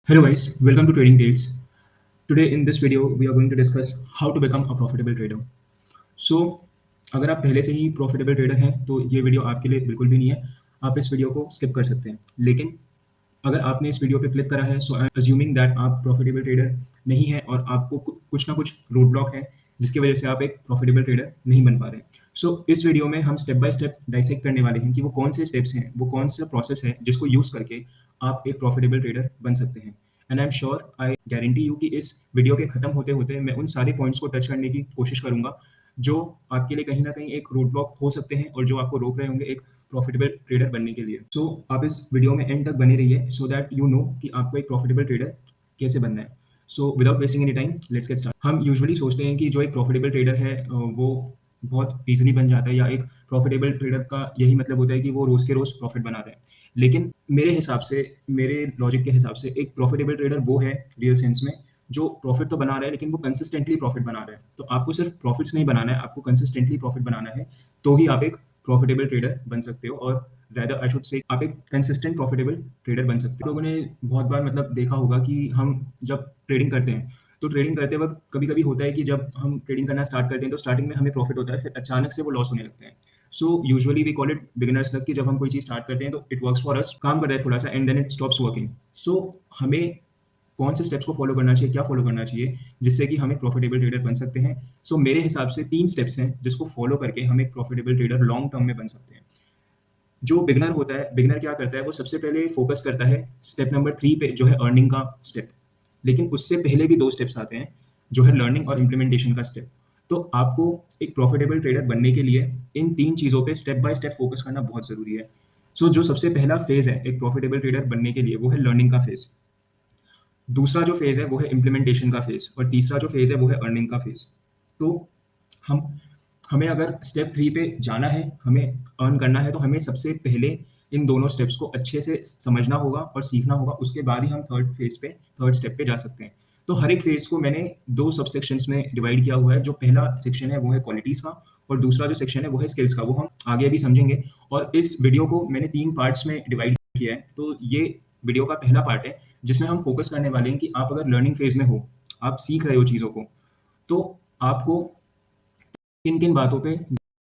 Hello guys, welcome to Trading Tales. Today in this video we are going to discuss how to become a profitable trader. So अगर आप पहले से ही profitable trader हैं तो ये video आपके लिए बिल्कुल भी नहीं है। आप इस वीडियो को स्किप कर सकते हैं। लेकिन अगर आपने इस वीडियो पे क्लिक करा है सो आई एम अज्यूमिंग दैट आप प्रॉफिटेबल ट्रेडर नहीं हैं और आपको कुछ ना कुछ रोड ब्लॉक है जिसकी वजह से आप एक प्रॉफिटेबल ट्रेडर नहीं बन पा रहे हैं। सो इस वीडियो में हम स्टेप बाय स्टेप डाइसेक्ट करने वाले हैं कि वो कौन से स्टेप्स हैं, वो कौन सा प्रोसेस है जिसको यूज़ करके आप एक प्रॉफिटेबल ट्रेडर बन सकते हैं। And I am sure, I guarantee you कि इस वीडियो के खत्म होते-होते मैं उन सारे पॉइंट्स को टच करने की कोशिश करूँगा, जो आपके लिए कहीं न कहीं एक रोड ब्लॉक हो सकते हैं और जो आपको रोक रहे होंगे एक प्रॉफिटेबल ट्रेडर बनने के लिए। सो आप इस वीडियो में एंड तक बने रहिए सो दैट यू नो कि आपको एक प्रॉफिटेबल ट्रेडर कैसे बनना है। So without wasting any time let's get start. हम यूजुअली सोचते हैं कि जो एक प्रॉफिटेबल ट्रेडर है वो बहुत ईज़िली बन जाता है या एक प्रॉफिटेबल ट्रेडर का यही मतलब होता है कि वो रोज़ के रोज़ प्रॉफिट बना रहे हैं। लेकिन मेरे हिसाब से, मेरे लॉजिक के हिसाब से एक प्रॉफिटेबल ट्रेडर वो है रियल सेंस में जो प्रॉफिट तो बना रहा है लेकिन वो कंसिस्टेंटली प्रॉफिट बना रहा है। तो आपको सिर्फ प्रॉफिट्स नहीं बनाना है, आपको कंसिस्टेंटली प्रॉफिट बनाना है, तो ही आप एक प्रॉफिटेबल ट्रेडर बन सकते हो और रादर आई शुड से आप एक कंसिस्टेंट प्रॉफिटेबल ट्रेडर बन सकते हो। लोगों ने बहुत बार मतलब देखा होगा कि हम जब ट्रेडिंग करते हैं, तो ट्रेडिंग करते वक़्त कभी-कभी होता है कि जब हम ट्रेडिंग करना स्टार्ट करते हैं, तो स्टार्टिंग में हमें प्रॉफिट होता है, फिर अचानक से वो लॉस होने लगते हैं। So usually we call it beginners luck कि जब हम कोई चीज़ स्टार्ट करते हैं, तो इट वर्क्स फॉर अस, काम कर रहा है थोड़ा-सा and then it stops working. So हमें कौन से स्टेप्स को फॉलो करना चाहिए, क्या फॉलो करना चाहिए, जिससे कि हम एक प्रॉफिटेबल ट्रेडर बन सकते हैं। सो मेरे हिसाब से 3 स्टेप्स हैं, जिसको फॉलो करके हम एक प्रॉफिटेबल ट्रेडर लॉन्ग टर्म में बन सकते हैं। जो बिगिनर होता है, बिगिनर क्या करता है, वो सबसे पहले फोकस करता है स्टेप नंबर 3 पे जो है अर्निंग का स्टेप। लेकिन उससे पहले भी 2 स्टेप्स आते हैं, जो है लर्निंग और इम्प्लीमेंटेशन का स्टेप। तो आपको एक प्रॉफिटेबल ट्रेडर बनने के लिए इन 3 चीज़ों पे स्टेप बाय स्टेप फोकस करना बहुत ज़रूरी है। सो जो सबसे पहला फेज़ है एक प्रॉफिटेबल ट्रेडर बनने के लिए, वो है लर्निंग का फेज़। दूसरा जो फेज़ है वो है इम्प्लीमेंटेशन का फेज़ और तीसरा जो फेज़ है वो है अर्निंग का फेज़। तो हम हमें अगर स्टेप 3 पे जाना है, हमें अर्न करना है, तो हमें सबसे पहले इन दोनों स्टेप्स को अच्छे से समझना होगा और सीखना होगा, उसके बाद ही हम थर्ड स्टेप पे जा सकते हैं। तो हर एक फेज़ को मैंने 2 सब सेक्शंस में डिवाइड किया हुआ है। जो पहला सेक्शन है वो है क्वालिटीज़ का और दूसरा जो सेक्शन है वो है स्किल्स का, वो हम आगे अभी समझेंगे। और इस वीडियो को मैंने 3 पार्ट्स में डिवाइड किया है। तो ये वीडियो का पहला पार्ट है जिसमें हम फोकस करने वाले हैं कि आप अगर लर्निंग फेज़ में हो, आप सीख रहे हो चीज़ों को, तो आपको किन-किन बातों पे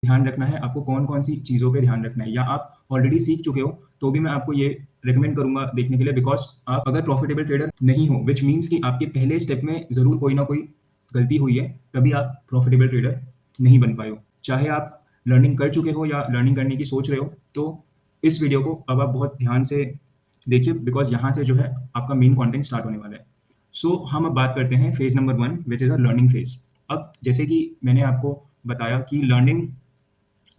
ध्यान रखना है, आपको कौन-कौन सी चीज़ों पे ध्यान रखना है, या आप ऑलरेडी सीख चुके हो, तो भी मैं आपको ये रिकमेंड करूँगा देखने के लिए, बिकॉज़ आप अगर प्रॉफिटेबल ट्रेडर नहीं हो, व्हिच मीन्स कि आपके पहले स्टेप में ज़रूर कोई ना कोई गलती हुई है, तभी आप प्रॉफिटेबल ट्रेडर नहीं बन पाए हो। चाहे आप लर्निंग कर चुके हो या लर्निंग करने की सोच रहे हो, तो इस वीडियो को अब आप बहुत ध्यान से देखिए, बिकॉज़ यहाँ से जो है आपका मेन कंटेंट स्टार्ट होने वाला है। सो हम अब बात करते हैं phase number 1 which is a learning phase. अब जैसे कि मैंने आपको बताया कि लर्निंग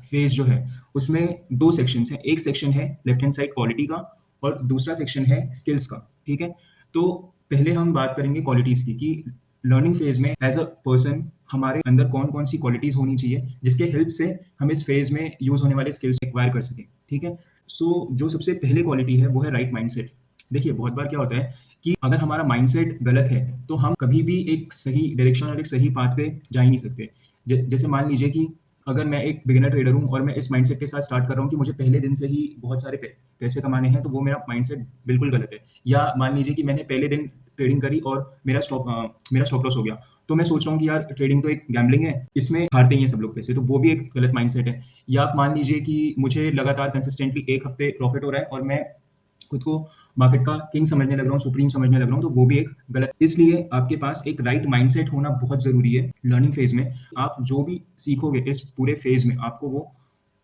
फेज़ जो है, उसमें 2 सेक्शंस हैं। एक सेक्शन है लेफ्ट हैंड साइड क्वालिटी का और दूसरा सेक्शन है स्किल्स का, ठीक है? तो पहले हम बात करेंगे क्वालिटीज़ की कि लर्निंग फेज़ में एज़ अ पर्सन हमारे अंदर कौन-कौन सी क्वालिटीज़ होनी चाहिए, जिसके हेल्प से हम इस फेज़ में यूज़ होने वाले स्किल्स एक्वायर कर सकें, ठीक है? सो जो सबसे पहली क्वालिटी है, वो है राइट माइंडसेट। देखिए, बहुत बार क्या होता है कि अगर हमारा माइंडसेट गलत है, तो हम कभी भी एक सही डायरेक्शन और एक सही पाथ पे जा ही नहीं सकते। जैसे मान लीजिए कि अगर मैं एक बिगिनर ट्रेडर हूँ और मैं इस माइंडसेट के साथ स्टार्ट कर रहा हूँ कि मुझे पहले दिन से ही बहुत सारे पैसे कमाने हैं, तो वो मेरा माइंडसेट बिल्कुल गलत है। या मान लीजिए कि मैंने पहले दिन ट्रेडिंग करी और मेरा स्टॉप लॉस हो गया। तो मैं सोच रहा हूँ कि यार ट्रेडिंग तो एक गैम्बलिंग है, इसमें हारते ही हैं सब लोग पैसे, तो वो भी एक गलत माइंडसेट है। या आप मान लीजिए कि मुझे लगातार कंसिस्टेंटली 1 हफ्ते प्रॉफिट हो रहा है और मैं खुद को मार्केट का किंग समझने लग रहा हूँ, सुप्रीम समझने लग रहा हूँ, तो वो भी एक गलत। इसलिए आपके पास एक राइट माइंडसेट होना बहुत ज़रूरी है लर्निंग फेज़ में। आप जो भी सीखोगे इस पूरे फेज़ में, आपको वो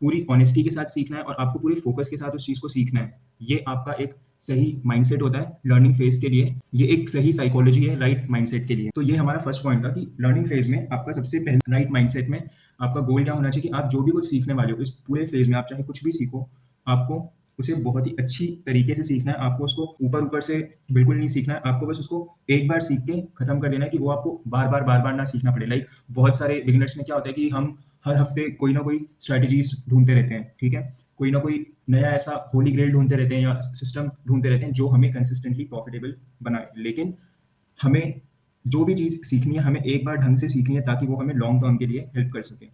पूरी ऑनेस्टी के साथ सीखना है और आपको पूरे फ़ोकस के साथ उस चीज़ को सीखना है। ये आपका एक सही माइंडसेट होता है लर्निंग फेज़ के लिए। ये एक सही साइकोलॉजी है राइट माइंडसेट के लिए। तो ये हमारा फर्स्ट पॉइंट था कि लर्निंग फेज़ में आपका सबसे पहले राइट माइंडसेट में आपका गोल क्या होना चाहिए कि आप जो भी कुछ सीखने वाले हो इस पूरे फेज़ में, आप चाहे कुछ भी सीखो, आपको उसे बहुत ही अच्छी तरीके से सीखना है। आपको उसको ऊपर-ऊपर से बिल्कुल नहीं सीखना है। आपको बस उसको एक बार सीख के खत्म कर देना है कि वो आपको बार-बार ना सीखना पड़े। लाइक बहुत सारे बिगिनर्स में क्या होता है कि हम हर हफ्ते कोई ना कोई स्ट्रैटेजीज़ ढूँढते रहते हैं, ठीक है? कोई ना कोई नया ऐसा होली ग्रेल ढूँढते रहते हैं या सिस्टम ढूँढते रहते हैं जो हमें कंसिस्टेंटली प्रॉफिटेबल बनाए। लेकिन हमें जो भी चीज़ सीखनी है, हमें एक बार ढंग से सीखनी है ताकि वो हमें लॉन्ग टर्म के लिए हेल्प कर सके।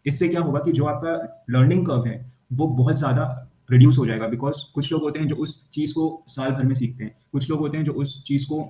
इससे क्या होगा कि जो आपका लर्निंग कर्व है, वो बहुत ज़्यादा रिड्यूस हो जाएगा। बिकॉज़ कुछ लोग होते हैं जो उस चीज़ को साल भर में सीखते हैं, कुछ लोग होते हैं जो उस चीज़ को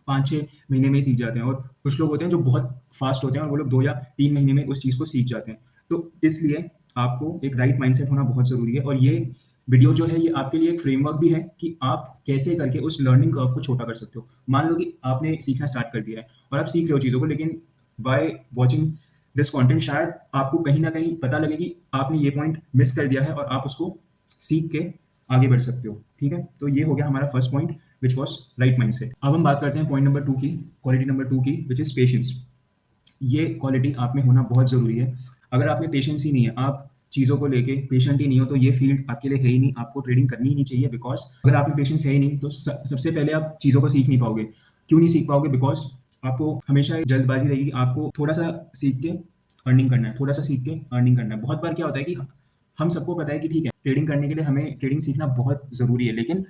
5-6 महीने में ही सीख जाते हैं और कुछ लोग होते हैं जो बहुत फ़ास्ट होते हैं और वो लोग 2 या 3 महीने में उस चीज़ को सीख जाते हैं। तो इसलिए आपको एक राइट माइंडसेट होना बहुत ज़रूरी है और ये वीडियो जो है ये आपके लिए एक फ्रेमवर्क भी है कि आप कैसे करके उस लर्निंग कर्व को छोटा कर सकते हो। मान लो कि आपने सीखना स्टार्ट कर दिया है और आप सीख रहे हो चीज़ों को, लेकिन बाय वॉचिंग दिस कंटेंट शायद आपको कहीं न कहीं पता लगे कि आपने ये पॉइंट मिस कर दिया है और आप उसको सीख के आगे बढ़ सकते हो। ठीक है? तो ये हो गया हमारा first point which was right mindset. अब हम बात करते हैं पॉइंट नंबर 2 की, क्वालिटी नंबर 2 की, व्हिच इज़ पेशेंस। ये क्वालिटी आप में होना बहुत ज़रूरी है। अगर आप में पेशेंस ही नहीं है, आप चीज़ों को लेके पेशेंट ही नहीं हो, तो ये फ़ील्ड आपके लिए है ही नहीं, आपको ट्रेडिंग करनी ही नहीं चाहिए। बिकॉज़ अगर आप में पेशेंस है ही नहीं, तो सबसे पहले आप चीज़ों को सीख नहीं पाओगे। क्यों नहीं सीख पाओगे? बिकॉज़ आपको हमेशा एक जल्दबाज़ी रहेगी कि आपको थोड़ा-सा सीख के अर्निंग करना है, थोड़ा-सा सीख के अर्निंग करना है। बहुत बार क्या होता है कि हम सबको पता है कि ठीक है, ट्रेडिंग करने के लिए हमें ट्रेडिंग सीखना बहुत ज़रूरी है, लेकिन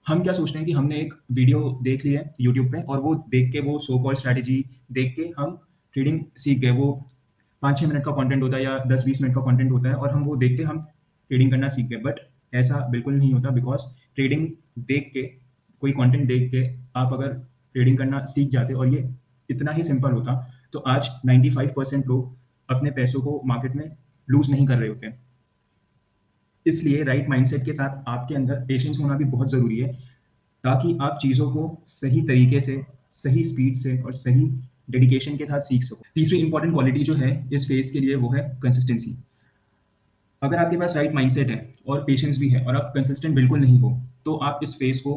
हम क्या सोचते हैं कि हमने एक वीडियो देख ली है यूट्यूब पे और वो देख के, वो सो कॉल्ड स्ट्रैटेजी देख के हम ट्रेडिंग सीख गए। वो 5-6 मिनट का कंटेंट होता है या 10-20 मिनट का कंटेंट होता है और हम वो देख के हम ट्रेडिंग करना सीख गए। बट ऐसा बिल्कुल नहीं होता। बिकॉज़ ट्रेडिंग देख के, कोई कंटेंट देख के आप अगर ट्रेडिंग करना सीख जाते और ये इतना ही सिंपल होता, तो आज 95% लोग अपने पैसों को मार्केट में लूज़ नहीं कर रहे होते। इसलिए राइट माइंडसेट के साथ आपके अंदर पेशेंस होना भी बहुत ज़रूरी है, ताकि आप चीज़ों को सही तरीके से, सही स्पीड से और सही डेडिकेशन के साथ सीख सको। तीसरी इंपॉर्टेंट क्वालिटी जो है इस फेज़ के लिए वो है कंसिस्टेंसी। अगर आपके पास राइट माइंडसेट है और पेशेंस भी है और आप कंसिस्टेंट बिल्कुल नहीं हो, तो आप इस फेज़ को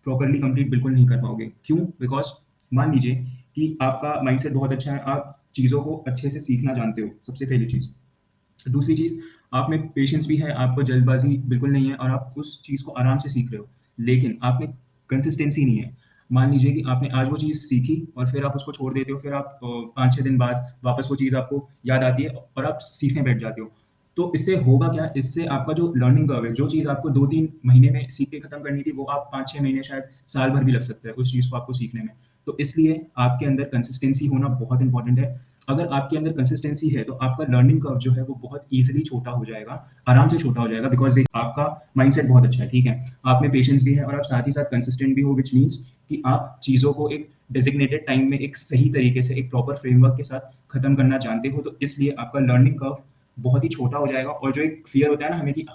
प्रॉपर्ली कंप्लीट बिल्कुल नहीं कर पाओगे। क्यों? बिकॉज़ मान लीजिए कि आपका माइंडसेट बहुत अच्छा है, आप चीज़ों को अच्छे से सीखना जानते हो, सबसे पहली चीज़। दूसरी चीज़, आप में पेशेंस भी है, आपको जल्दबाज़ी बिल्कुल नहीं है और आप उस चीज़ को आराम से सीख रहे हो। लेकिन आप में कंसिस्टेंसी नहीं है। मान लीजिए कि आपने आज वो चीज़ सीखी और फिर आप उसको छोड़ देते हो, फिर आप 5-6 दिन बाद वापस वो चीज़ आपको याद आती है और आप सीखने बैठ जाते हो। तो इससे होगा क्या? इससे आपका जो लर्निंग कर्व है, जो चीज़ आपको 2-3 महीने में सीख के खत्म करनी थी, वो आप 5-6 महीने, शायद साल भर भी लग सकता है उस चीज़ को आपको सीखने में। तो इसलिए आपके अंदर कंसिस्टेंसी होना बहुत इंपॉर्टेंट है। अगर आपके अंदर कंसिस्टेंसी है, तो आपका लर्निंग कर्व जो है वो बहुत ईज़िली छोटा हो जाएगा, आराम से छोटा हो जाएगा। बिकॉज़ एक आपका माइंडसेट बहुत अच्छा है, ठीक है? आप में पेशेंस भी है और आप साथ ही साथ कंसिस्टेंट भी हो, व्हिच मीन्स कि आप चीज़ों को एक डेज़िग्नेटेड टाइम में एक सही तरीके से, एक प्रॉपर फ्रेमवर्क के साथ खत्म करना जानते हो। तो इसलिए आपका लर्निंग कर्व बहुत ही छोटा हो जाएगा और जो एक फ़ियर होता है ना हमें कि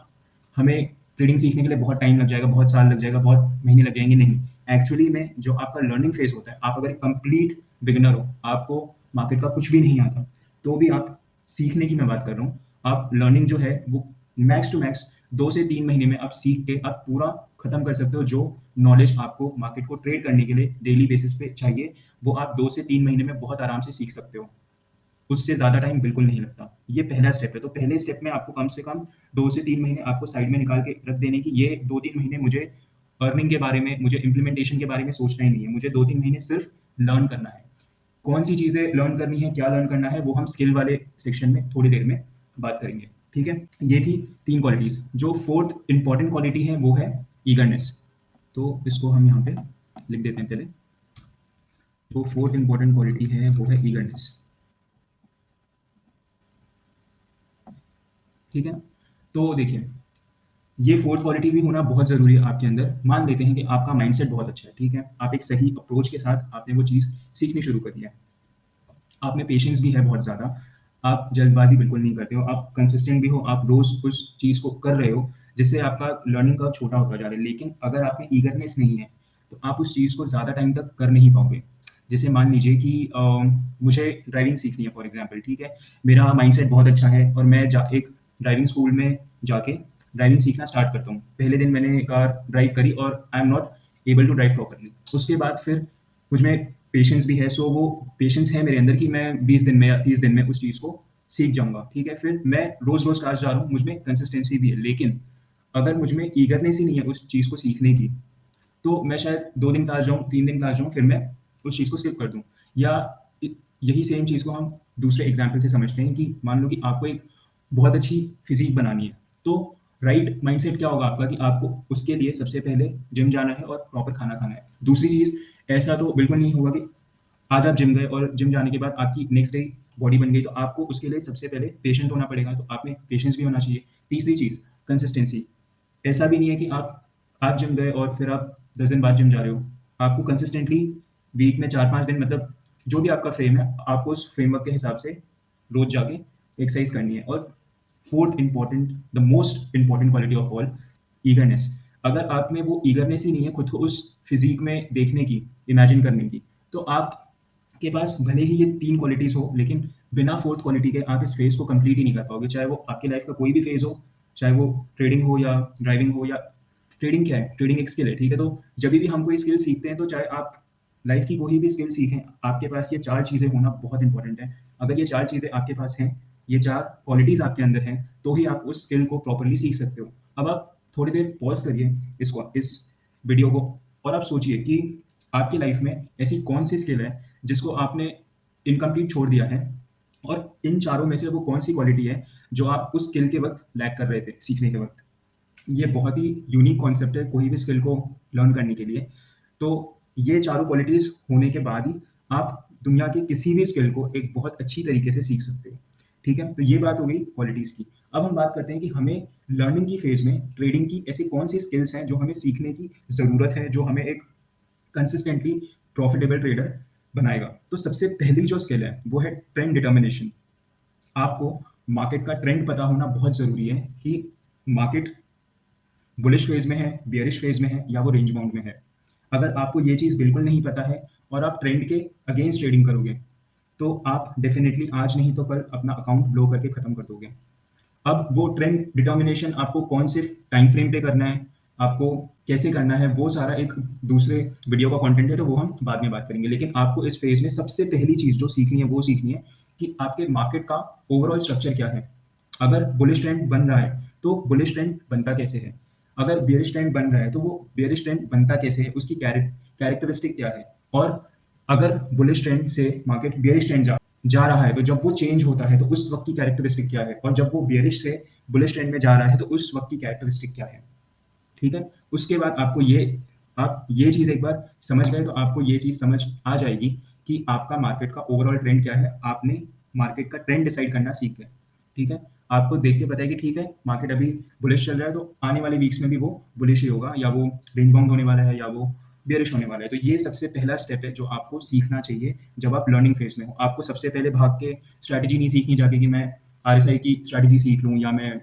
हमें ट्रेडिंग सीखने के लिए बहुत टाइम लग जाएगा, बहुत साल लग जाएगा, बहुत महीने लग जाएँगे, नहीं। एक्चुअली में जो आपका लर्निंग फेज़ होता है, आप अगर एक कंप्लीट बिगिनर हो, आपको मार्केट का कुछ भी नहीं आता, तो भी आप सीखने की मैं बात कर रहा हूँ। आप लर्निंग जो है वो मैक्स टू मैक्स 2 से 3 महीने में आप सीख के आप पूरा खत्म कर सकते हो। जो नॉलेज आपको मार्केट को ट्रेड करने के लिए डेली बेसिस पे चाहिए, वो आप 2 से 3 महीने में बहुत आराम से सीख सकते हो। उससे ज़्यादा टाइम बिल्कुल नहीं लगता। ये पहला स्टेप है। तो पहले स्टेप में आपको कम से कम 2 से 3 महीने आपको साइड में निकाल के रख देने की, ये 2-3 महीने मुझे अर्निंग के बारे में, मुझे इम्प्लीमेंटेशन के बारे में सोचना ही नहीं है। मुझे 2-3 महीने सिर्फ़ लर्न करना है। कौन-सी चीज़ें लर्न करनी है, क्या लर्न करना है, वो हम स्किल वाले सेक्शन में थोड़ी देर में बात करेंगे। ठीक है? ये थी 3 क्वालिटीज़। जो 4th इम्पोर्टेंट क्वालिटी है वो है ईगरनेस। तो इसको हम यहाँ पे लिख देते हैं पहले। जो 4th इम्पोर्टेंट क्वालिटी है वो है ईगरनेस। ठीक है? तो देखिए, ये 4th क्वालिटी भी होना बहुत ज़रूरी है आपके अंदर। मान लेते हैं कि आपका माइंडसेट बहुत अच्छा है, ठीक है? आप एक सही अप्रोच के साथ आपने वो चीज़ सीखनी शुरू करी है। आप में पेशेंस भी है बहुत ज़्यादा, आप जल्दबाज़ी बिल्कुल नहीं करते हो, आप कंसिस्टेंट भी हो, आप रोज़ उस चीज़ को कर रहे हो, जिससे आपका लर्निंग कर्व छोटा होता जा रहा है। लेकिन अगर आप में ईगरनेस नहीं है, तो आप उस चीज़ को ज़्यादा टाइम तक कर नहीं पाओगे। जैसे मान लीजिए कि मुझे ड्राइविंग सीखनी है फॉर एग्ज़ाम्पल, ठीक है? मेरा माइंडसेट बहुत अच्छा है और मैं जा एक ड्राइविंग स्कूल में जाके ड्राइविंग सीखना स्टार्ट करता हूँ। पहले दिन मैंने कार ड्राइव करी और I am not able to drive properly. उसके बाद फिर मुझ में पेशेंस भी है, सो वो पेशेंस है मेरे अंदर कि मैं 20 दिन में या 30 दिन में उस चीज़ को सीख जाऊँगा, ठीक है? फिर मैं रोज़-रोज़ क्लास जा रहा हूँ, मुझ में कंसिस्टेंसी भी है, लेकिन अगर मुझ में ईगरनेस ही नहीं है उस चीज़ को सीखने की, तो मैं शायद 2 दिन क्लास जाऊँ, 3 दिन क्लास जाऊँ, फिर मैं उस चीज़ को स्किप कर दूँ। या इ यही सेम चीज़ को हम दूसरे एग्ज़ाम्पल से समझते हैं कि मान लो कि आपको एक बहुत अच्छी फ़िज़ीक बनानी है, तो राइट माइंडसेट क्या होगा आपका कि आपको उसके लिए सबसे पहले जिम जाना है और प्रॉपर खाना खाना है। दूसरी चीज़, ऐसा तो बिल्कुल नहीं होगा कि आज आप जिम गए और जिम जाने के बाद आपकी नेक्स्ट डे बॉडी बन गई, तो आपको उसके लिए सबसे पहले पेशेंट होना पड़ेगा, तो आप में पेशेंस भी होना चाहिए। तीसरी चीज़, कंसिस्टेंसी। ऐसा भी नहीं है कि आप जिम गए और फिर आप 10 दिन बाद जिम जा रहे हो। आपको कंसिस्टेंटली वीक में 4-5 दिन मतलब जो भी आपका फ्रेम है, आपको उस फ्रेमवर्क के हिसाब से रोज़ जाके एक्सरसाइज करनी है। और fourth important, the most important quality of all, eagerness. अगर आप में वो ईगरनेस ही नहीं है खुद को उस फिज़ीक में देखने की, इमेजिन करने की, तो आपके पास भले ही ये 3 क्वालिटीज़ हो, लेकिन बिना फोर्थ क्वालिटी के आप इस फ़ेज़ को कंप्लीट ही नहीं कर पाओगे। चाहे वो आपकी लाइफ़ का कोई भी फ़ेज़ हो, चाहे वो ट्रेडिंग हो या ड्राइविंग हो या ट्रेडिंग क्या है? ट्रेडिंग एक स्किल है, ठीक है? तो जभी भी हम कोई स्किल सीखते हैं, तो चाहे आप लाइफ़ की कोई भी स्किल सीखें, आपके पास ये 4 चीज़ें होना बहुत इम्पोर्टेंट है। अगर ये 4 चीज़ें आपके पास हैं, ये 4 क्वालिटीज़ आपके अंदर हैं, तो ही आप उस स्किल को प्रॉपर्ली सीख सकते हो। अब आप थोड़ी देर पॉज़ करिए इस वीडियो को और आप सोचिए कि आपकी लाइफ़ में ऐसी कौन-सी स्किल है, जिसको आपने इनकम्प्लीट छोड़ दिया है, और इन चारों में से वो कौन-सी क्वालिटी है, जो आप उस स्किल के वक़्त लैक कर रहे थे, सीखने के वक़्त। ये बहुत ही यूनिक कॉन्सेप्ट है कोई भी स्किल को लर्न करने के लिए। तो ये चारों क्वालिटीज़ होने के बाद ही आप दुनिया की किसी भी स्किल को एक बहुत अच्छी तरीके से सीख सकते हो। ठीक है? तो ये बात हो गई क्वालिटीज़ की। अब हम बात करते हैं कि हमें लर्निंग की फ़ेज़ में ट्रेडिंग की ऐसी कौन-सी स्किल्स हैं जो हमें सीखने की ज़रूरत है, जो हमें एक कंसिस्टेंटली प्रॉफिटेबल ट्रेडर बनाएगा। तो सबसे पहली जो स्किल है, वो है ट्रेंड डिटर्मिनेशन। आपको मार्केट का ट्रेंड पता होना बहुत ज़रूरी है कि मार्केट बुलिश फेज़ में है, बियरिश फेज़ में है या वो रेंज बाउंड में है। अगर आपको ये चीज़ बिल्कुल नहीं पता है और आप ट्रेंड के अगेंस्ट ट्रेडिंग करोगे, तो आप डेफ़िनिटली आज नहीं तो कल अपना अकाउंट ब्लो करके खत्म कर दोगे। अब वो ट्रेंड डिटर्मिनेशन आपको कौन से टाइम फ्रेम पे करना है, आपको कैसे करना है, वो सारा एक दूसरे वीडियो का कंटेंट है, तो वो हम बाद में बात करेंगे। लेकिन आपको इस फ़ेज़ में सबसे पहली चीज़ जो सीखनी है, वो सीखनी है कि आपके मार्केट का ओवरऑल स्ट्रक्चर क्या है। अगर बुलिश ट्रेंड बन रहा है, तो बुलिश ट्रेंड बनता कैसे है? अगर बेयरिश ट्रेंड बन रहा है, तो वो बेयरिश ट्रेंड बनता कैसे है? उसकी कैरेक्टरिस्टिक क्या है? और अगर बुलिश ट्रेंड से मार्केट बेयरिश ट्रेंड जा रहा है, तो जब वो चेंज होता है, तो उस वक़्त की कैरेक्टरिस्टिक क्या है? और जब वो बेयरिश से बुलिश ट्रेंड में जा रहा है, तो उस वक़्त की कैरेक्टरिस्टिक क्या है? ठीक है? उसके बाद आप ये चीज़ एक बार समझ गए, तो आपको ये चीज़ समझ आ जाएगी कि आपका मार्केट का ओवरऑल ट्रेंड क्या है। आपने मार्केट का ट्रेंड डिसाइड करना सीख गए, ठीक है? आपको देख के पता है कि ठीक है, मार्केट अभी बुलिश चल रहा है, तो आने वाले वीक्स में भी वो बुलिश ही होगा, या वो रेंज बाउंड होने वाला है, या वो बेयरिश होने वाला है। तो ये सबसे पहला स्टेप है जो आपको सीखना चाहिए जब आप लर्निंग फेज़ में हो। आपको सबसे पहले भाग के स्ट्रैटेजी नहीं सीखनी जाके कि मैं आरएसआई की स्ट्रैटेजी सीख लूँ, या मैं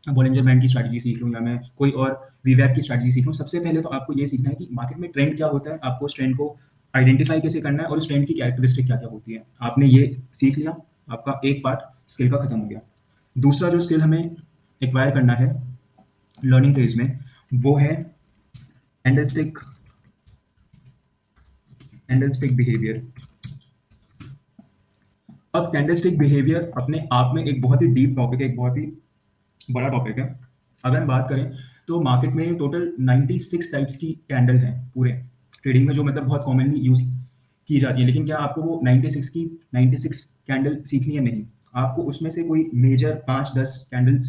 बॉलिंजर बैंड की स्ट्रैटेजी सीख लूँ, या मैं कोई और वीवैप की स्ट्रैटेजी सीख लूँ। सबसे पहले तो आपको ये सीखना है कि मार्केट में ट्रेंड क्या होता है, आपको उस ट्रेंड को आइडेंटिफ़ाई कैसे करना है, और उस ट्रेंड की कैरेक्टरिस्टिक क्या-क्या होती है। आपने ये सीख लिया, आपका एक पार्ट स्किल का खत्म हो गया। दूसरा जो स्किल हमें एक्वायर करना है लर्निंग फेज़ में, वो है कैंडलस्टिक कैंडलस्टिक बिहेवियर। अब कैंडलस्टिक बिहेवियर अपने आप में एक बहुत ही डीप टॉपिक है, एक बहुत ही बड़ा टॉपिक है। अगर हम बात करें, तो मार्केट में टोटल 96 टाइप्स की कैंडल हैं पूरे ट्रेडिंग में, जो मतलब बहुत कॉमनली यूज़ की जाती है। लेकिन क्या आपको वो 96 कैंडल सीखनी है? नहीं। आपको उसमें से कोई मेजर 5-10 कैंडल्स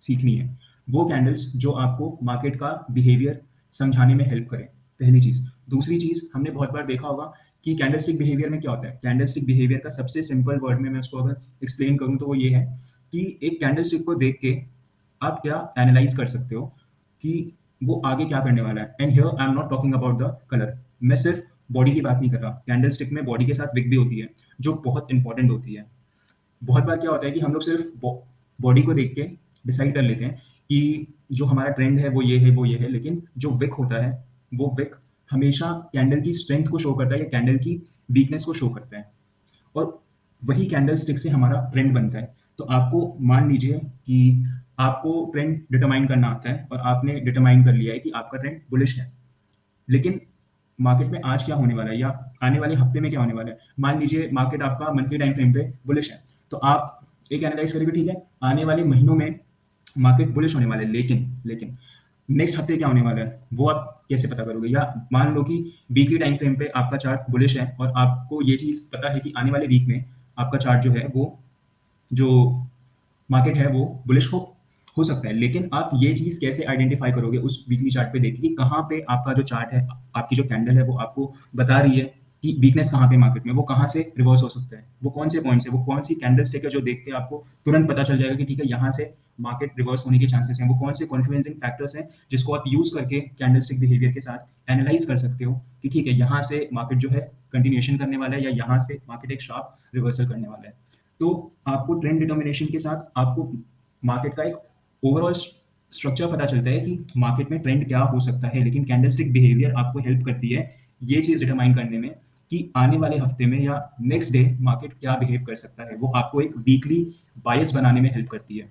सीखनी है। वो कैंडल्स जो आपको मार्केट का बिहेवियर समझाने में हेल्प करें, पहली चीज़। दूसरी चीज़, हमने बहुत बार देखा होगा कि कैंडलस्टिक बिहेवियर में क्या होता है। कैंडलस्टिक बिहेवियर का सबसे सिंपल वर्ड में मैं उसको अगर एक्सप्लेन करूँ, तो वो ये है कि एक कैंडलस्टिक को देख के आप क्या एनालाइज़ कर सकते हो कि वो आगे क्या करने वाला है। And here I am not talking about the colour. मैं सिर्फ बॉडी की बात नहीं कर रहा। कैंडलस्टिक में बॉडी के साथ विक भी होती है, जो बहुत इंपॉर्टेंट होती है। बहुत बार क्या होता है कि हम लोग सिर्फ बॉडी को देख के डिसाइड कर लेते हैं कि जो हमारा ट्रेंड है वो ये है, वो ये है, लेकिन जो विक होता है, वो विक हमेशा कैंडल की स्ट्रेंथ को शो करता है या कैंडल की वीकनेस को शो करता है, और वही कैंडल स्टिक से हमारा ट्रेंड बनता है। तो आपको मान लीजिए कि आपको ट्रेंड डिटरमाइन करना आता है, और आपने डिटरमाइन कर लिया है कि आपका ट्रेंड बुलिश है। लेकिन मार्केट में आज क्या होने वाला है, या आने वाले हफ्ते में क्या होने वाला है? मान लीजिए मार्केट आपका मंथली टाइम फ्रेम पे बुलिश है, तो आप एक एनालाइज़ करेंगे, ठीक है, आने वाले महीनों में मार्केट बुलिश होने वाला है, लेकिन नेक्स्ट हफ्ते क्या होने वाला है, वो आप कैसे पता करोगे? या मान लो कि वीकली टाइम फ्रेम पे आपका चार्ट बुलिश है, और आपको ये चीज़ पता है कि आने वाले वीक में आपका चार्ट जो है, वो जो मार्केट है वो बुलिश हो सकता है। लेकिन आप ये चीज़ कैसे आइडेंटिफ़ाई करोगे उस वीकली चार्ट पे देख के कि कहाँ पे आपका जो चार्ट है, आपकी जो कैंडल है, वो आपको बता रही है कि वीकनेस कहाँ पे मार्केट में, वो कहाँ से रिवर्स हो सकता है, वो कौन से पॉइंट्स है, वो कौन सी कैंडलस्टिक है जो देख के आपको तुरंत पता चल जाएगा कि ठीक है यहाँ से मार्केट रिवर्स होने के चांसेस हैं, वो कौन से कॉन्फ्लुएंसिंग फैक्टर्स हैं जिसको आप यूज करके कैंडलस्टिक बिहेवियर के साथ एनालाइज कर सकते हो कि ठीक है यहाँ से मार्केट जो है कंटिन्यूएशन करने वाला है या यहाँ से मार्केट एक शार्प रिवर्सल करने वाला है। तो आपको ट्रेंड डिटर्मिनेशन के साथ आपको मार्केट का एक ओवरऑल स्ट्रक्चर पता चलता है कि मार्केट में ट्रेंड क्या हो सकता है, लेकिन कैंडलस्टिक बिहेवियर आपको हेल्प करती है ये चीज़ डिटरमाइन करने में कि आने वाले हफ्ते में या नेक्स्ट डे मार्केट क्या बिहेव कर सकता है। वो आपको एक वीकली बायस बनाने में हेल्प करती है।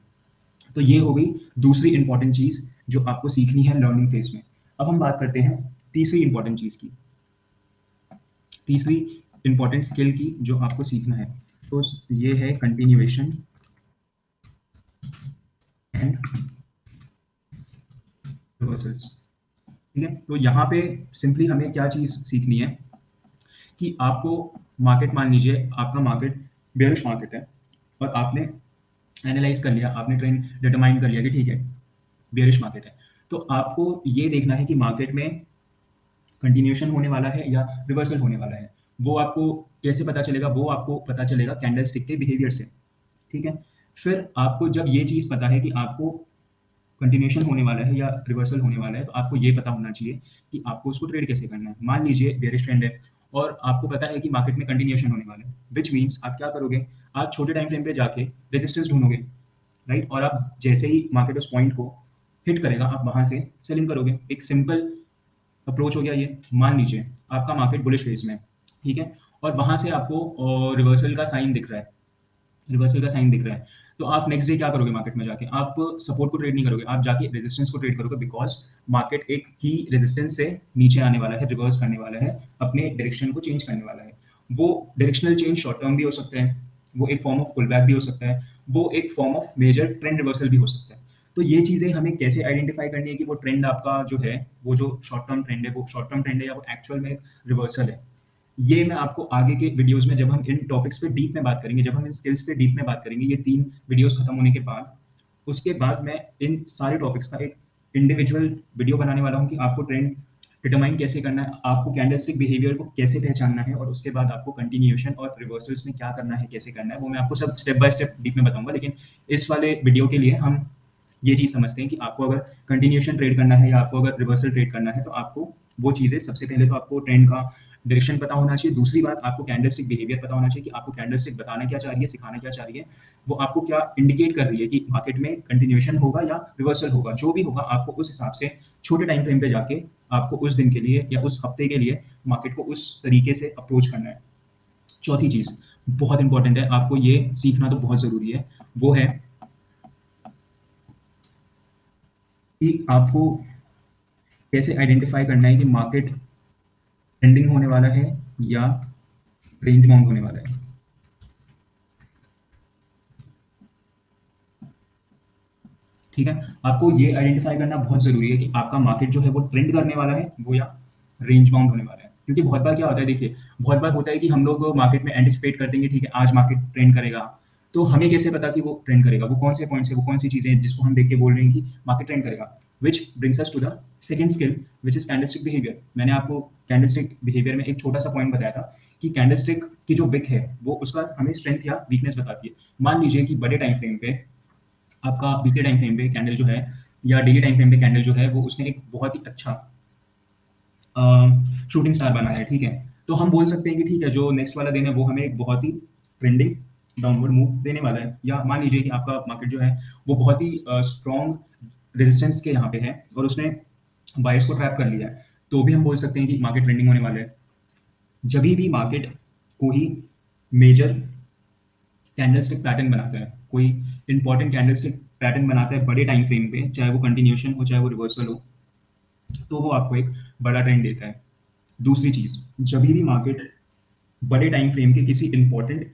तो ये हो गई दूसरी इंपॉर्टेंट चीज़ जो आपको सीखनी है लर्निंग फेज में। अब हम बात करते हैं तीसरी इंपॉर्टेंट चीज़ की, तीसरी इंपॉर्टेंट स्किल की जो आपको सीखना है। तो ये है कंटिन्यूएशन एंड रिवर्सल्स। ठीक है, तो यहाँ पे सिंपली हमें क्या चीज़ सीखनी है कि आपको मार्केट, मान लीजिए आपका मार्केट बेयरिश मार्केट है और आपने एनालाइज कर लिया, आपने ट्रेंड डिटरमाइन कर लिया कि ठीक है बेयरिश मार्केट है, तो आपको ये देखना है कि मार्केट में कंटिन्यूएशन होने वाला है या रिवर्सल होने वाला है। वो आपको कैसे पता चलेगा? वो आपको पता चलेगा कैंडलस्टिक के बिहेवियर से। ठीक है, फिर आपको जब ये चीज़ पता है कि आपको कंटिन्यूएशन होने वाला है या रिवर्सल होने वाला है, तो आपको ये पता होना चाहिए कि आपको उसको ट्रेड कैसे करना है। मान लीजिए बेयरिश ट्रेंड है और आपको पता है कि मार्केट में कंटिन्यूएशन होने वाला है, व्हिच मीन्स आप क्या करोगे? आप छोटे टाइम फ्रेम पे जाके रेजिस्टेंस ढूंढोगे, राइट? और आप जैसे ही मार्केट उस पॉइंट को हिट करेगा, आप वहां से सेलिंग करोगे। एक सिंपल अप्रोच हो गया ये। मान लीजिए आपका मार्केट बुलिश फेज में है, ठीक है, और वहां से आपको रिवर्सल का साइन दिख रहा है, रिवर्सल का साइन दिख रहा है, तो आप नेक्स्ट डे क्या करोगे? मार्केट में जाके आप सपोर्ट को ट्रेड नहीं करोगे, आप जाके रेजिस्टेंस को ट्रेड करोगे, बिकॉज मार्केट एक की रेजिस्टेंस से नीचे आने वाला है, रिवर्स करने वाला है, अपने डायरेक्शन को चेंज करने वाला है। वो डायरेक्शनल चेंज शॉर्ट टर्म भी हो सकता है, वो एक फॉर्म ऑफ पुल बैक भी हो सकता है, वो एक form of major trend reversal भी हो सकता है। तो ये चीज़ें हमें कैसे आइडेंटिफाई करनी है कि वो ट्रेंड आपका जो है, वो जो शॉर्ट टर्म ट्रेंड है, वो शॉर्ट टर्म ट्रेंड है या वो एक्चुअल में एक रिवर्सल है। ये मैं आपको आगे के वीडियोस में, जब हम इन टॉपिक्स पे डीप में बात करेंगे, जब हम इन स्किल्स पे डीप में बात करेंगे, ये 3 वीडियोस खत्म होने के बाद, उसके बाद मैं इन सारे टॉपिक्स का एक इंडिविजुअल वीडियो बनाने वाला हूँ कि आपको ट्रेंड डिटरमाइन कैसे करना है, आपको कैंडलस्टिक बिहेवियर को कैसे पहचानना है, और उसके बाद आपको कंटिन्यूएशन और रिवर्सल्स में क्या करना है, कैसे करना है, वो मैं आपको सब स्टेप बाय स्टेप डीप में बताऊंगा। लेकिन इस वाले वीडियो के लिए हम ये चीज़ समझते हैं कि आपको अगर कंटिन्यूएशन ट्रेड करना है या आपको अगर रिवर्सल ट्रेड करना है, तो आपको वो चीज़ें, सबसे पहले तो आपको ट्रेंड का डायरेक्शन पता होना चाहिए। दूसरी बात, आपको कैंडलस्टिक बिहेवियर पता होना चाहिए कि आपको कैंडलस्टिक बताना क्या चाह रही है, सिखाना क्या चाह रही है, वो आपको क्या इंडिकेट कर रही है कि मार्केट में कंटिन्यूएशन होगा या रिवर्सल होगा। जो भी होगा, आपको उस हिसाब से छोटे टाइम फ्रेम पे जाके आपको उस दिन के लिए या उस हफ्ते के लिए मार्केट को उस तरीके से अप्रोच करना है। चौथी चीज़ बहुत इंपॉर्टेंट है, आपको ये सीखना तो बहुत ज़रूरी है, वो है कि आपको कैसे आइडेंटिफाई करना है कि मार्केट ट्रेंडिंग होने वाला है या रेंज बाउंड होने वाला है। ठीक है, आपको ये आइडेंटिफाई करना बहुत ज़रूरी है कि आपका मार्केट जो है वो ट्रेंड करने वाला है, वो या रेंज बाउंड होने वाला है। क्योंकि बहुत बार क्या होता है, देखिए बहुत बार होता है कि हम लोग मार्केट में एंटिसिपेट करते हैं कि ठीक है आज मार्केट ट्रेंड करेगा, तो हमें कैसे पता कि वो ट्रेंड करेगा? वो कौन से पॉइंट्स है, वो कौन सी चीज़ें हैं जिसको हम देख के बोल रहे हैं कि मार्केट ट्रेंड करेगा? Which brings us to the second skill, which is candlestick behaviour. मैंने आपको कैंडलस्टिक बिहेवियर में एक छोटा सा पॉइंट बताया था कि कैंडलस्टिक की जो विक है वो उसका हमें स्ट्रेंथ या वीकनेस बताती है। मान लीजिए कि बड़े टाइम फ्रेम पे आपका, वीकली टाइम फ्रेम पे कैंडल जो है या डेली टाइम फ्रेम पे कैंडल जो है, वो उसने एक बहुत ही अच्छा शूटिंग स्टार बनाया है, ठीक है? तो हम बोल सकते हैं कि ठीक है, जो नेक्स्ट वाला दिन है वो हमें एक बहुत ही ट्रेंडिंग डाउनवर्ड मूव देने वाला है। या मान लीजिए कि आपका मार्केट जो है वो बहुत ही स्ट्रॉन्ग रेजिस्टेंस के यहाँ पे है और उसने बायर्स को ट्रैप कर लिया है, तो भी हम बोल सकते हैं कि मार्केट ट्रेंडिंग होने वाला है। जब भी मार्केट कोई मेजर कैंडलस्टिक पैटर्न बनाता है, कोई इंपॉर्टेंट कैंडलस्टिक पैटर्न बनाता है बड़े टाइम फ्रेम पे, चाहे वो कंटिन्यूएशन हो चाहे वो रिवर्सल हो, तो वो आपको एक बड़ा ट्रेंड देता है। दूसरी चीज़, जब भी मार्केट बड़े टाइम फ्रेम के किसी इंपॉर्टेंट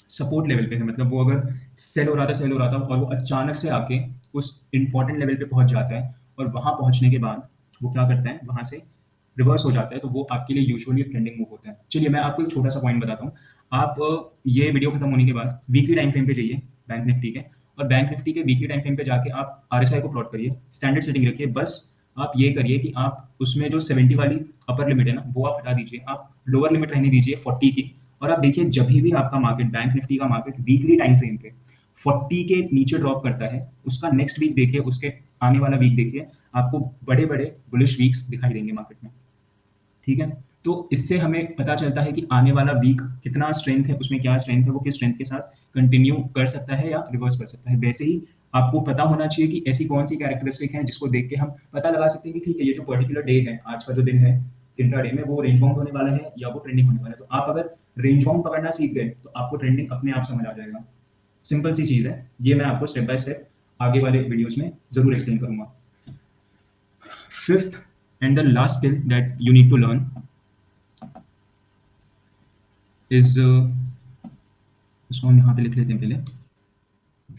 सपोर्ट लेवल पे है, मतलब वो अगर सेल हो रहा था और वो अचानक से आके उस इंपॉर्टेंट लेवल पे पहुंच जाता है, और वहां पहुंचने के बाद वो क्या करता है, वहां से रिवर्स हो जाता है, तो वो आपके लिए यूजुअली ट्रेंडिंग मूव होता है। चलिए मैं आपको एक छोटा सा पॉइंट बताता हूँ। आप ये वीडियो खत्म होने के बाद वीकली टाइम फ्रेम पे जाइए बैंक निफ्टी के, और बैंक निफ्टी के वीकली टाइम फ्रेम पे जाके आप आरएसआई को प्लॉट करिए, स्टैंडर्ड सेटिंग रखिए, बस आप ये करिए कि आप उसमें जो 70 वाली अपर लिमिट है ना, वो आप हटा दीजिए, आप लोअर लिमिट रहने दीजिए 40 की। और आप देखिए जब भी आपका मार्केट, बैंक निफ्टी का मार्केट वीकली टाइम फ्रेम पे 40 के नीचे ड्रॉप करता है, उसका नेक्स्ट वीक देखिए, उसके आने वाला वीक देखिए, आपको बड़े-बड़े बुलिश वीक्स दिखाई देंगे मार्केट में। ठीक है? तो इससे हमें पता चलता है कि आने वाला वीक कितना स्ट्रेंथ है, उसमें क्या स्ट्रेंथ है, वो किस स्ट्रेंथ के साथ कंटिन्यू कर सकता है या रिवर्स कर सकता है। वैसे ही आपको पता होना चाहिए कि ऐसी कौन-सी कैरेक्टरिस्टिक हैं जिसको देख के हम पता लगा सकते हैं कि ठीक है, ये जो पर्टिकुलर डे है, आज का जो दिन है, इंट्राडे में वो रेंज बाउंड होने वाला है या वो ट्रेंडिंग होने वाला है। तो आप अगर रेंज बाउंड पकड़ना सीख गए, तो आपको ट्रेंडिंग अपने आप समझ आ जाएगा। सिंपल सी चीज़ है। ये मैं आपको स्टेप बाय स्टेप आगे वाले वीडियोज़ में ज़रूर एक्सप्लेन करूँगा। Fifth and the last skill that you need to learn is इसको हम यहाँ पे लिख लेते हैं पहले।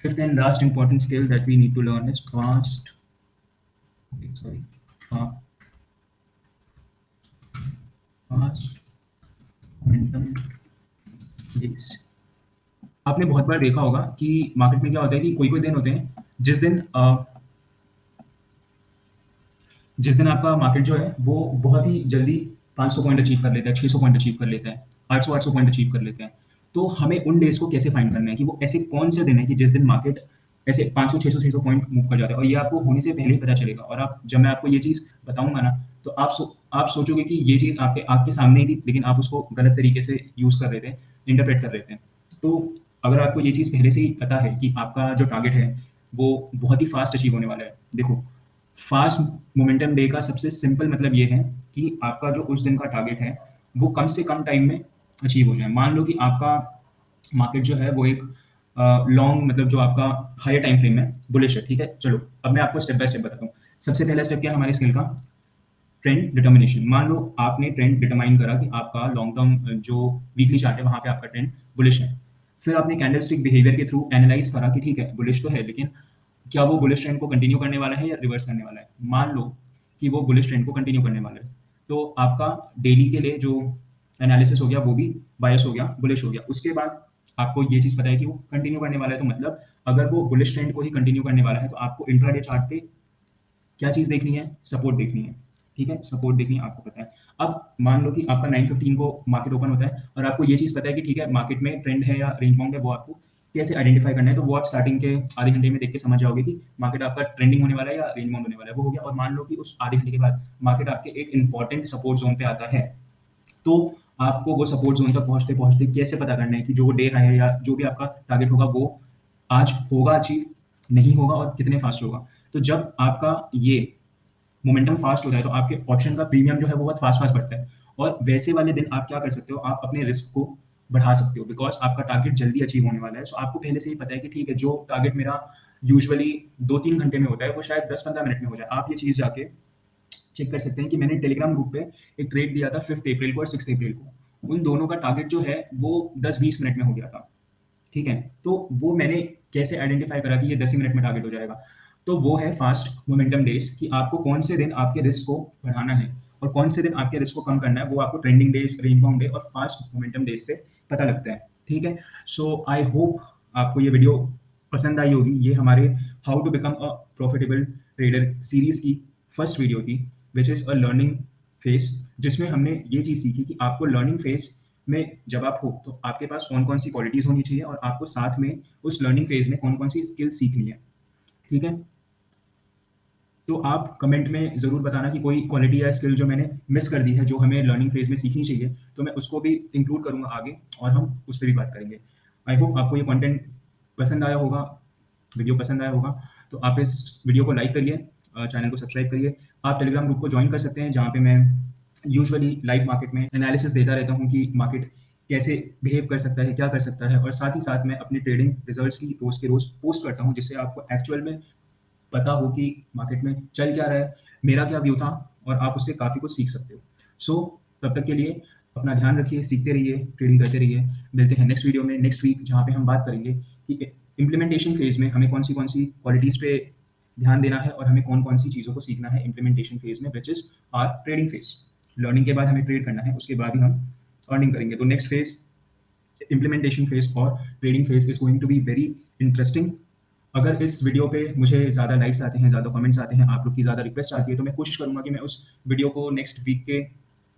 Fifth and last important skill that we need to learn is fa- fast momentum days। आपने बहुत बार देखा होगा कि मार्केट में क्या होता है कि कोई-कोई दिन होते हैं जिस दिन आपका मार्केट जो है वो बहुत ही जल्दी 500 पॉइंट अचीव कर लेता है, 600 पॉइंट अचीव कर लेता है, 800 पॉइंट अचीव कर लेते हैं। तो हमें उन डेज़ को कैसे फाइंड करना है कि वो ऐसे कौन से दिन है कि जिस दिन मार्केट ऐसे 500, 600 पॉइंट मूव कर जाता है, और ये आपको होने से पहले ही पता चलेगा। और आप जब मैं आपको ये चीज़ बताऊँगा ना, तो आप सोचोगे कि ये चीज़ आपके आँख के सामने ही थी, लेकिन आप उसको गलत तरीके से यूज़ कर रहे थे, इंटरप्रेट कर रहे थे। तो अगर आपको ये चीज़ पहले से ही पता है कि आपका जो टारगेट है, वो बहुत ही फ़ास्ट अचीव होने वाला है। देखो, फास्ट मोमेंटम डे का सबसे सिंपल मतलब ये है कि आपका जो उस दिन का टारगेट है, वो कम से कम टाइम में अचीव हो जाए। मान लो कि आपका मार्केट जो है वो एक लॉन्ग, मतलब जो आपका हायर टाइम फ्रेम है, बुलिश है, ठीक है? चलो, अब मैं आपको स्टेप बाय स्टेप बताता हूँ। सबसे पहला स्टेप क्या है हमारे स्किल का? Trend determination. मान लो आपने ट्रेंड डिटरमाइन करा कि आपका लॉन्ग टर्म जो वीकली चार्ट है, वहाँ पे आपका ट्रेंड बुलिश है। फिर आपने कैंडलस्टिक बिहेवियर के थ्रू एनालाइज करा कि ठीक है, बुलिश तो है, लेकिन क्या वो बुलिश ट्रेंड को कंटिन्यू करने वाला है या रिवर्स करने वाला है? मान लो कि वो बुलिश ट्रेंड को कंटिन्यू करने वाला है, तो आपका डेली के लिए जो एनालिसिस हो गया, वो भी बायस हो गया, बुलिश हो गया। उसके बाद आपको ये चीज़ पता है कि वो कंटिन्यू करने वाला है, तो मतलब अगर वो बुलिश ट्रेंड को ही कंटिन्यू करने वाला है, तो आपको इंट्राडे चार्ट पे क्या चीज़ देखनी है? सपोर्ट देखनी है, ठीक है? सपोर्ट देखनी है, आपको पता है। अब मान लो कि आपका 9:15 को मार्केट ओपन होता है और आपको ये चीज़ पता है कि ठीक है, मार्केट में ट्रेंड है या रेंज बाउंड है, वो आपको कैसे आइडेंटिफ़ाई करना है, तो वो आप स्टार्टिंग के आधे घंटे में देख के समझ जाओगे कि मार्केट आपका ट्रेंडिंग होने वाला है या रेंज बाउंड होने वाला है, वो हो गया। और मान लो कि उस आधे घंटे के बाद मार्केट आपके एक इम्पोर्टेंट सपोर्ट ज़ोन पे आता है, तो आपको वो सपोर्ट ज़ोन तक पहुँचते-पहुँचते कैसे पता करना है कि जो डे हाई है या जो भी आपका टारगेट होगा, वो आज होगा अचीव, नहीं होगा और कितने फ़ास्ट होगा। तो जब आपका ये मोमेंटम फास्ट हो जाए, तो आपके ऑप्शन का प्रीमियम जो है वो बहुत फास्ट फास्ट बढ़ता है। और वैसे वाले दिन आप क्या कर सकते हो, आप अपने रिस्क को बढ़ा सकते हो, बिकॉज़ आपका टारगेट जल्दी अचीव होने वाला है। सो आपको पहले से ही पता है कि ठीक है, जो टारगेट मेरा यूजुअली 2-3 घंटे में होता है, वो शायद 10-15 मिनट में हो जाए। आप ये चीज़ जाके चेक कर सकते हैं कि मैंने टेलीग्राम ग्रुप पे एक ट्रेड दिया था 5th अप्रैल को और 6th अप्रैल को। उन दोनों का टारगेट जो है वो 10-20 मिनट में हो गया था। ठीक है? तो वो मैंने कैसे आइडेंटिफ़ाई करा कि ये 10 ही मिनट में टारगेट हो जाएगा। तो वो है फास्ट मोमेंटम डेज़, कि आपको कौन से दिन आपके रिस्क को बढ़ाना है और कौन से दिन आपके रिस्क को कम करना है, वो आपको trending days, range bound day और फास्ट मोमेंटम डेज़ से पता लगता है। ठीक है? सो आई होप आपको ये वीडियो पसंद आई होगी। ये हमारे how to become a profitable trader series की फर्स्ट वीडियो थी, which is a learning phase, जिसमें हमने ये चीज़ सीखी कि आपको लर्निंग फेज़ में जब आप हो, तो आपके पास कौन-कौन सी क्वालिटीज़ होनी चाहिए और आपको साथ में उस लर्निंग फेज़ में कौन-कौन सी स्किल सीखनी है, ठीक है? तो आप कमेंट में ज़रूर बताना कि कोई क्वालिटी या स्किल जो मैंने मिस कर दी है, जो हमें लर्निंग फेज़ में सीखनी चाहिए, तो मैं उसको भी इंक्लूड करूँगा आगे और हम उस पे भी बात करेंगे। आई होप आपको ये कंटेंट पसंद आया होगा, वीडियो पसंद आया होगा, तो आप इस वीडियो को लाइक करिए, चैनल को सब्सक्राइब करिए। आप टेलीग्राम ग्रुप को जॉइन कर सकते हैं, जहाँ पे मैं यूजुअली लाइव मार्केट में एनालिसिस देता रहता हूँ कि मार्केट कैसे बिहेव कर सकता है, क्या कर सकता है, और साथ ही साथ मैं अपने ट्रेडिंग रिजल्ट्स की रोज़ के रोज़ पोस्ट करता हूँ, जिससे आपको एक्चुअल में पता हो कि मार्केट में चल क्या रहा है, मेरा क्या व्यू था, और आप उससे काफ़ी कुछ सीख सकते हो। सो तब तक के लिए अपना ध्यान रखिए, सीखते रहिए, ट्रेडिंग करते रहिए। मिलते हैं नेक्स्ट वीडियो में, नेक्स्ट वीक, जहाँ पे हम बात करेंगे कि इम्प्लीमेंटेशन फेज़ में हमें कौन-सी क्वालिटीज़ पे ध्यान देना है और हमें कौन-कौन सी चीज़ों को सीखना है इम्प्लीमेंटेशन फेज़ में, which is our trading phase. Learning के बाद हमें ट्रेड करना है, उसके बाद ही हम अर्निंग करेंगे। तो नेक्स्ट फेज़, इम्प्लीमेंटेशन फेज़ और trading phase is going to be very interesting. अगर इस वीडियो पे मुझे ज़्यादा लाइक्स आते हैं, ज़्यादा कमेंट्स आते हैं, आप लोग की ज़्यादा रिक्वेस्ट आती है, तो मैं कोशिश करूँगा कि मैं उस वीडियो को नेक्स्ट वीक के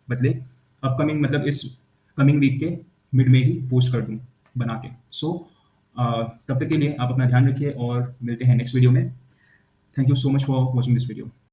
बदले अपकमिंग मतलब इस कमिंग वीक के मिड में ही पोस्ट कर दूँ बना के। सो तब तक के लिए आप अपना ध्यान रखिए और मिलते हैं नेक्स्ट वीडियो में। Thank you so much for watching this video.